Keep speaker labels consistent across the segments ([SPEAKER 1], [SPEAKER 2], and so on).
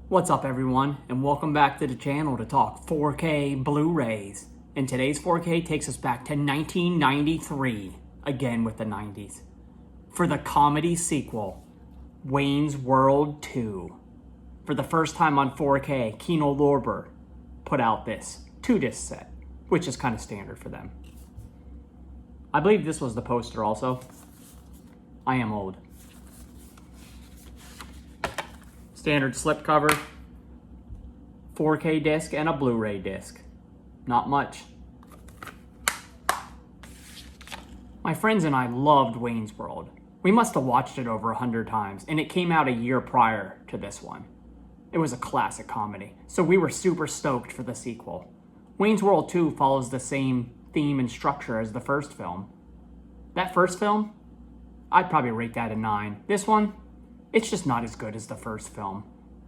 [SPEAKER 1] What's up everyone, and welcome back to the channel to talk 4K Blu-rays. And today's 4K takes us back to 1993, again with the 90s, for the comedy sequel, Wayne's World 2. For the first time on 4K, Kino Lorber put out this 2-disc set, which is kind of standard for them. I believe this was the poster also. I am old. Standard slipcover, 4K disc, and a Blu-ray disc. Not much. My friends and I loved Wayne's World. We must have watched it over 100 times, and it came out a year prior to this one. It was a classic comedy, so we were super stoked for the sequel. Wayne's World 2 follows the same theme and structure as the first film. That first film, I'd probably rate that a 9. This one, it's just not as good as the first film.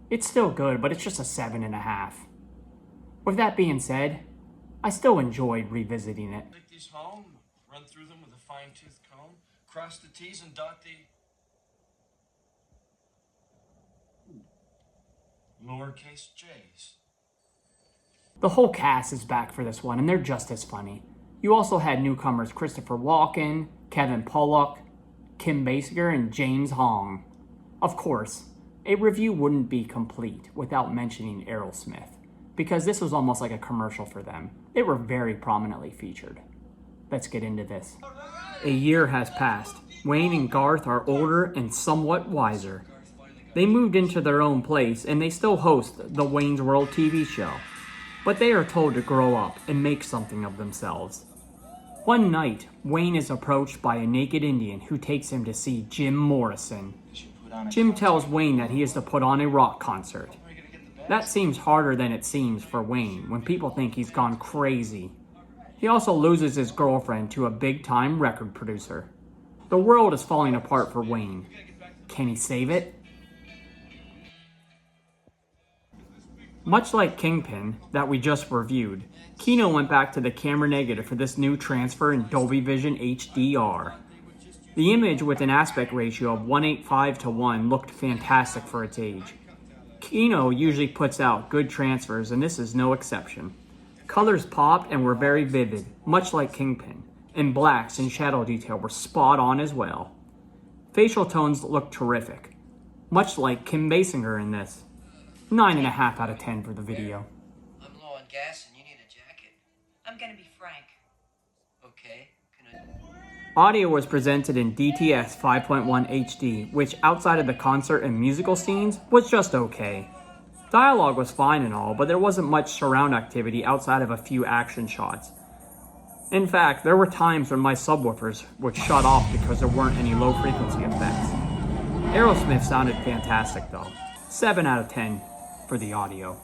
[SPEAKER 1] It's still good, but it's just a 7.5. With that being said, I still enjoyed revisiting it.
[SPEAKER 2] Take these home, run through them with a fine-tooth comb, cross the T's and dot the lowercase j's.
[SPEAKER 1] The whole cast is back for this one, and they're just as funny. You also had newcomers Christopher Walken, Kevin Pollak, Kim Basinger, and James Hong. Of course, a review wouldn't be complete without mentioning Aerosmith, because this was almost like a commercial for them. They were very prominently featured. Let's get into this. A year has passed. Wayne and Garth are older and somewhat wiser. They moved into their own place, and they still host the Wayne's World TV show. But they are told to grow up and make something of themselves. One night, Wayne is approached by a naked Indian who takes him to see Jim Morrison. Jim tells Wayne that he is to put on a rock concert. That seems harder than it seems for Wayne when people think he's gone crazy. He also loses his girlfriend to a big-time record producer. The world is falling apart for Wayne. Can he save it? Much like Kingpin, that we just reviewed, Kino went back to the camera negative for this new transfer in Dolby Vision HDR. The image with an aspect ratio of 1:8:5 looked fantastic for its age. Kino usually puts out good transfers, and this is no exception. Colors popped and were very vivid, much like Kingpin, and blacks and shadow detail were spot on as well. Facial tones looked terrific, much like Kim Basinger in this. 9.5 out of 10 for the video.
[SPEAKER 3] I'm low on gas and you need a jacket.
[SPEAKER 4] I'm gonna be frank.
[SPEAKER 3] Okay,
[SPEAKER 1] Audio was presented in DTS 5.1 HD, which outside of the concert and musical scenes was just okay. Dialogue was fine and all, but there wasn't much surround activity outside of a few action shots. In fact, there were times when my subwoofers would shut off because there weren't any low frequency effects. Aerosmith sounded fantastic though. 7 out of 10 for the audio.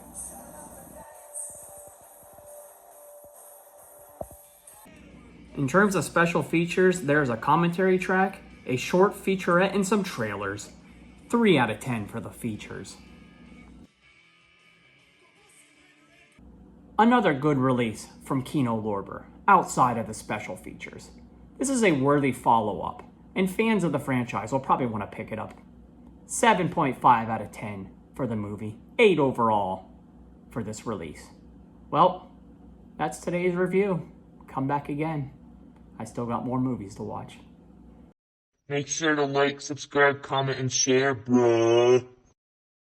[SPEAKER 1] In terms of special features, there's a commentary track, a short featurette, and some trailers. 3 out of 10 for the features. Another good release from Kino Lorber, outside of the special features. This is a worthy follow-up, and fans of the franchise will probably want to pick it up. 7.5 out of 10 for the movie, 8 overall for this release. Well, that's today's review. Come back again. I still got more movies to watch.
[SPEAKER 5] Make sure to like, subscribe, comment, and share, bruh.